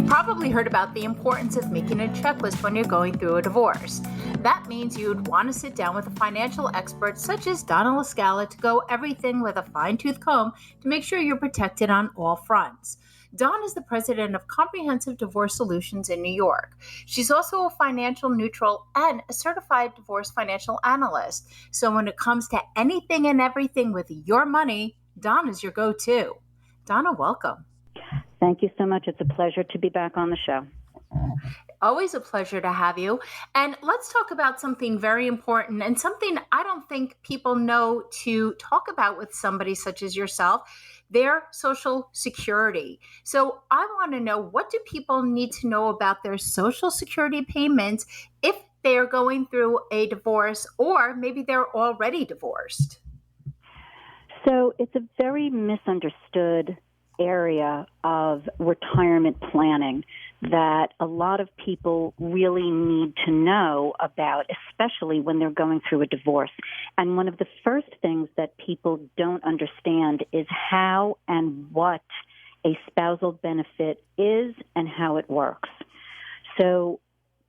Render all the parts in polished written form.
You've probably heard about the importance of making a checklist when you're going through a divorce. That means you'd want to sit down with a financial expert such as Donna LaScala to go everything with a fine-tooth comb to make sure you're protected on all fronts. Dawn is the president of Comprehensive Divorce Solutions in New York. She's also a financial neutral and a certified divorce financial analyst. So when it comes to anything and everything with your money, Dawn is your go-to. Donna, welcome. Thank you so much. It's a pleasure to be back on the show. Always a pleasure to have you. And let's talk about something very important and something I don't think people know to talk about with somebody such as yourself, their Social Security. So I want to know, what do people need to know about their Social Security payments if they're going through a divorce or maybe they're already divorced? So it's a very misunderstood area of retirement planning that a lot of people really need to know about, especially when they're going through a divorce. And one of the first things that people don't understand is how and what a spousal benefit is and how it works. So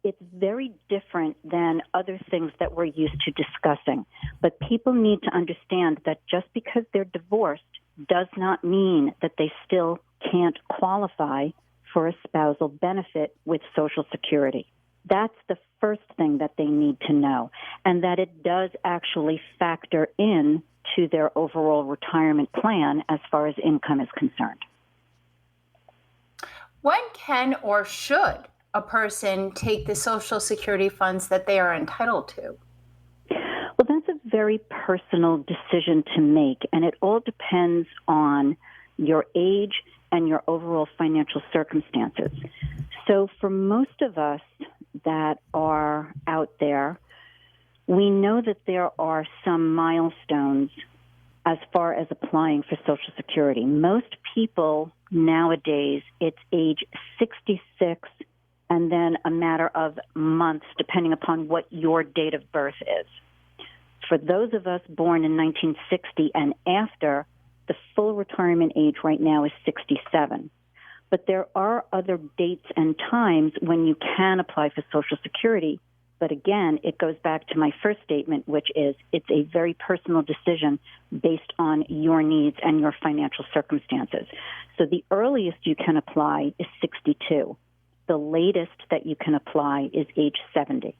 it's very different than other things that we're used to discussing. But people need to understand that just because they're divorced does not mean that they still can't qualify for a spousal benefit with Social Security. That's the first thing that they need to know, and that it does actually factor in to their overall retirement plan as far as income is concerned. When can or should a person take the Social Security funds that they are entitled to? Well, that's a very personal decision to make, and it all depends on your age and your overall financial circumstances. So for most of us that are out there, we know that there are some milestones as far as applying for Social Security. Most people nowadays, it's age 66 and then a matter of months, depending upon what your date of birth is. For those of us born in 1960 and after, the full retirement age right now is 67. But there are other dates and times when you can apply for Social Security. But again, it goes back to my first statement, which is it's a very personal decision based on your needs and your financial circumstances. So the earliest you can apply is 62. The latest that you can apply is age 70.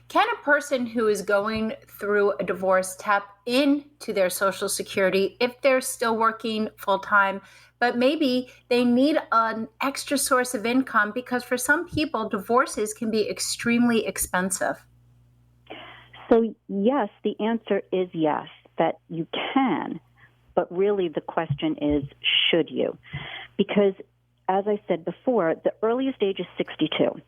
Can a person who is going through a divorce tap into their Social Security if they're still working full-time, but maybe they need an extra source of income because for some people, divorces can be extremely expensive? So yes, the answer is yes, that you can, but really the question is, should you? Because as I said before, the earliest age is 62.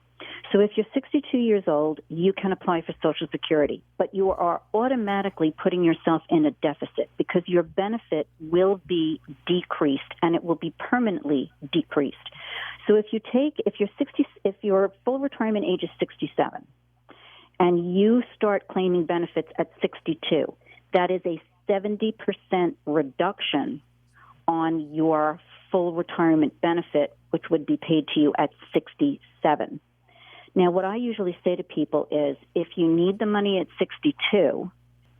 So if you're 62 years old, you can apply for Social Security, but you are automatically putting yourself in a deficit because your benefit will be decreased and it will be permanently decreased. So if your full retirement age is 67 and you start claiming benefits at 62, that is a 70% reduction on your full retirement benefit, which would be paid to you at 67. Now, what I usually say to people is, if you need the money at 62,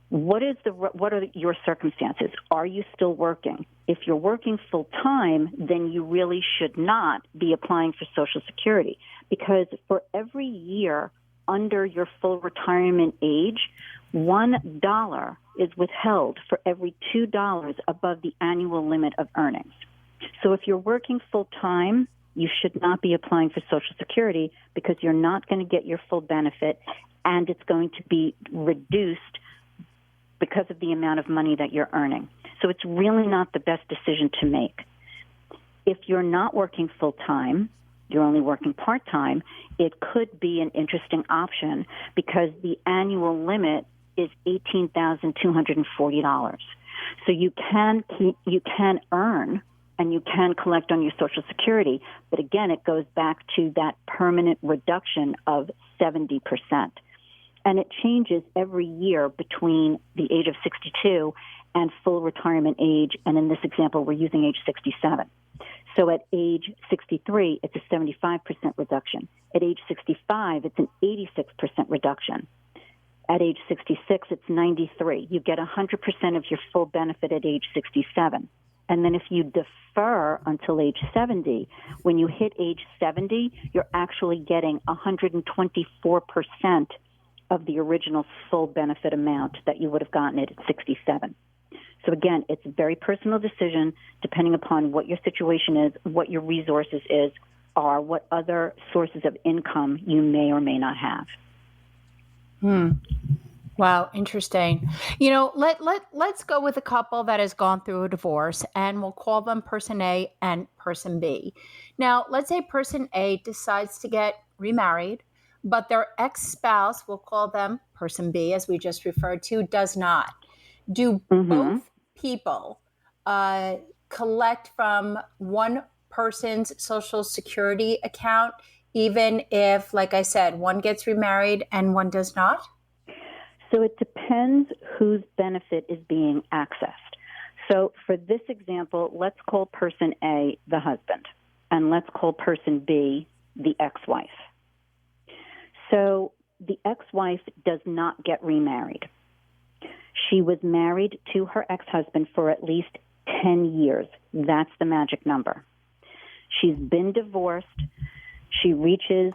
what are your circumstances? Are you still working? If you're working full time, then you really should not be applying for Social Security, because for every year under your full retirement age, $1 is withheld for every $2 above the annual limit of earnings. So if you're working full time, you should not be applying for Social Security because you're not going to get your full benefit and it's going to be reduced because of the amount of money that you're earning. So it's really not the best decision to make. If you're not working full time, you're only working part time, it could be an interesting option because the annual limit is $18,240. So you can earn and you can collect on your Social Security. But again, it goes back to that permanent reduction of 70%. And it changes every year between the age of 62 and full retirement age. And in this example, we're using age 67. So at age 63, it's a 75% reduction. At age 65, it's an 86% reduction. At age 66, it's 93. You get 100% of your full benefit at age 67. And then if you defer until age 70, when you hit age 70, you're actually getting 124% of the original full benefit amount that you would have gotten at 67. So again, it's a very personal decision depending upon what your situation is, what your resources are, what other sources of income you may or may not have. Wow, interesting. You know, let's go with a couple that has gone through a divorce, and we'll call them person A and person B. Now, let's say person A decides to get remarried, but their ex-spouse, we'll call them person B, as we just referred to, does not. Do both people collect from one person's Social Security account, even if, like I said, one gets remarried and one does not? So it depends whose benefit is being accessed. So for this example, let's call person A the husband, and let's call person B the ex-wife. So the ex-wife does not get remarried. She was married to her ex-husband for at least 10 years. That's the magic number. She's been divorced. She reaches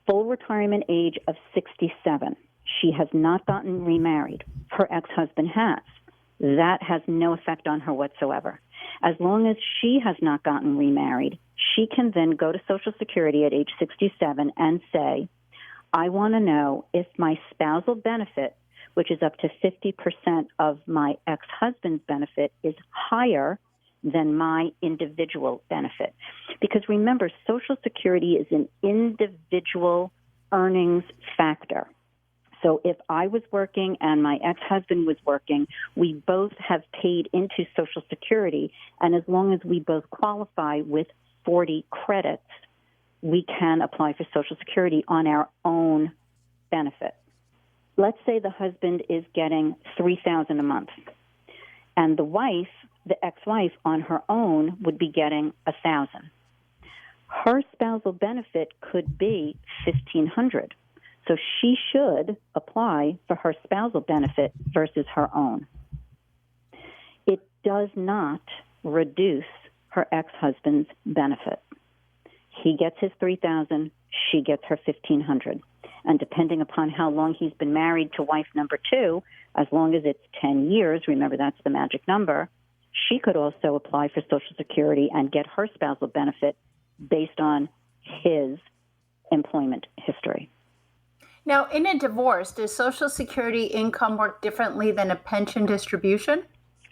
full retirement age of 67. She has not gotten remarried. Her ex-husband has. That has no effect on her whatsoever. As long as she has not gotten remarried, she can then go to Social Security at age 67 and say, I want to know if my spousal benefit, which is up to 50% of my ex-husband's benefit, is higher than my individual benefit. Because remember, Social Security is an individual earnings factor. So if I was working and my ex-husband was working, we both have paid into Social Security, and as long as we both qualify with 40 credits, we can apply for Social Security on our own benefit. Let's say the husband is getting $3,000 a month, and the wife, the ex-wife, on her own would be getting $1,000. Her spousal benefit could be $1,500. So she should apply for her spousal benefit versus her own. It does not reduce her ex-husband's benefit. He gets his $3,000, she gets her $1,500. And depending upon how long he's been married to wife number 2, as long as it's 10 years, remember that's the magic number, she could also apply for Social Security and get her spousal benefit based on his employment history. Now, in a divorce, does Social Security income work differently than a pension distribution?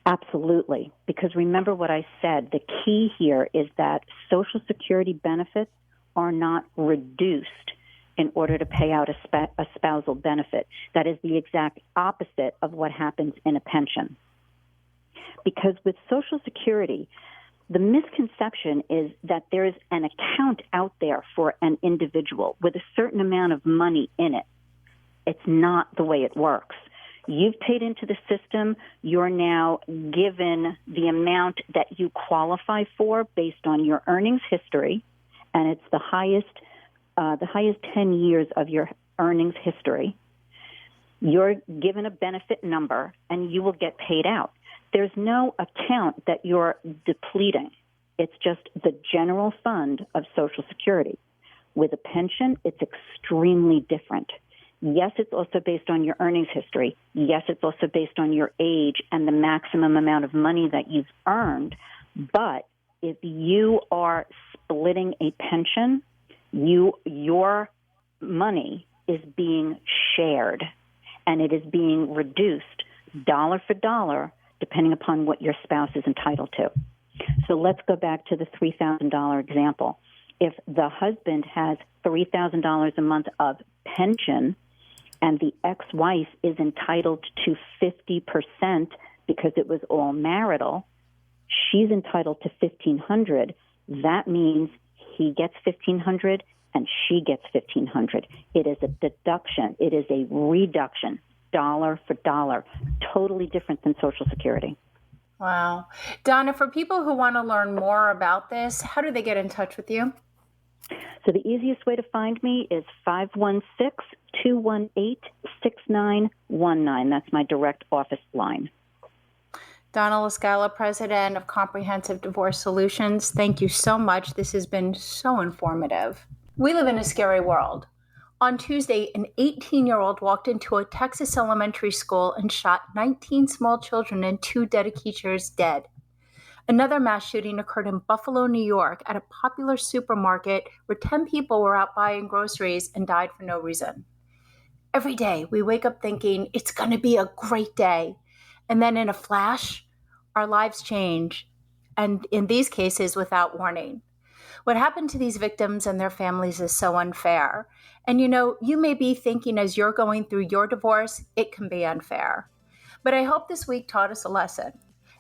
Absolutely, because remember what I said, the key here is that Social Security benefits are not reduced in order to pay out a spousal benefit. That is the exact opposite of what happens in a pension. Because with Social Security, the misconception is that there is an account out there for an individual with a certain amount of money in it. It's not the way it works. You've paid into the system. You're now given the amount that you qualify for based on your earnings history, and it's the highest 10 years of your earnings history. You're given a benefit number, and you will get paid out. There's no account that you're depleting. It's just the general fund of Social Security. With a pension, it's extremely different. Yes, it's also based on your earnings history. Yes, it's also based on your age and the maximum amount of money that you've earned. But if you are splitting a pension, your money is being shared, and it is being reduced dollar for dollar depending upon what your spouse is entitled to. So let's go back to the $3,000 example. If the husband has $3,000 a month of pension and the ex-wife is entitled to 50% because it was all marital, she's entitled to $1,500. That means he gets $1,500 and she gets $1,500. It is a deduction. It is a reduction. dollar for dollar. Totally different than Social Security. Wow. Donna, for people who want to learn more about this, how do they get in touch with you? So the easiest way to find me is 516-218-6919. That's my direct office line. Donna LaScala, President of Comprehensive Divorce Solutions, thank you so much. This has been so informative. We live in a scary world. On Tuesday, an 18-year-old walked into a Texas elementary school and shot 19 small children and 2 teachers dead. Another mass shooting occurred in Buffalo, New York, at a popular supermarket where 10 people were out buying groceries and died for no reason. Every day, we wake up thinking it's going to be a great day. And then in a flash, our lives change, and in these cases, without warning. What happened to these victims and their families is so unfair. And you may be thinking as you're going through your divorce, it can be unfair. But I hope this week taught us a lesson.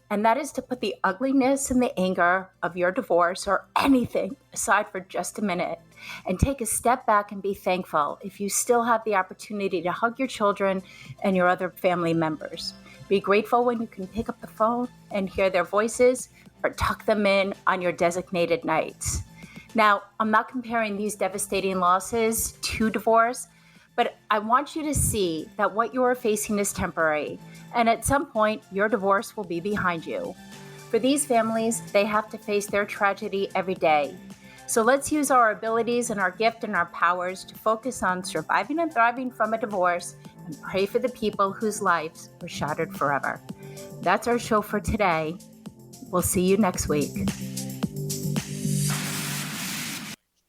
And that is to put the ugliness and the anger of your divorce or anything aside for just a minute and take a step back and be thankful if you still have the opportunity to hug your children and your other family members. Be grateful when you can pick up the phone and hear their voices or tuck them in on your designated nights. Now, I'm not comparing these devastating losses to divorce, but I want you to see that what you are facing is temporary, and at some point, your divorce will be behind you. For these families, they have to face their tragedy every day. So let's use our abilities and our gift and our powers to focus on surviving and thriving from a divorce and pray for the people whose lives were shattered forever. That's our show for today. We'll see you next week.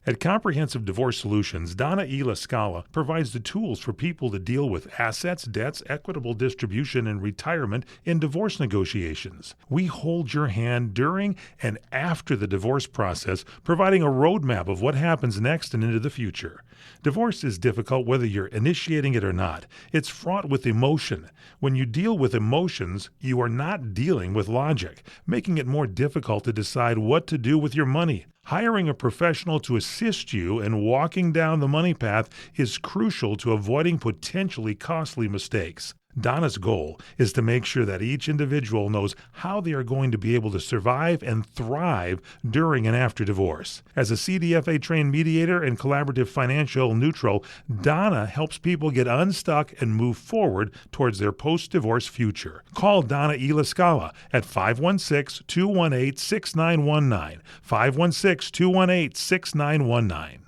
At Comprehensive Divorce Solutions, Donna LaScala provides the tools for people to deal with assets, debts, equitable distribution, and retirement in divorce negotiations. We hold your hand during and after the divorce process, providing a roadmap of what happens next and into the future. Divorce is difficult whether you're initiating it or not. It's fraught with emotion. When you deal with emotions, you are not dealing with logic, making it more difficult to decide what to do with your money. Hiring a professional to assist you in walking down the money path is crucial to avoiding potentially costly mistakes. Donna's goal is to make sure that each individual knows how they are going to be able to survive and thrive during and after divorce. As a CDFA-trained mediator and collaborative financial neutral, Donna helps people get unstuck and move forward towards their post-divorce future. Call Donna LaScala at 516-218-6919, 516-218-6919.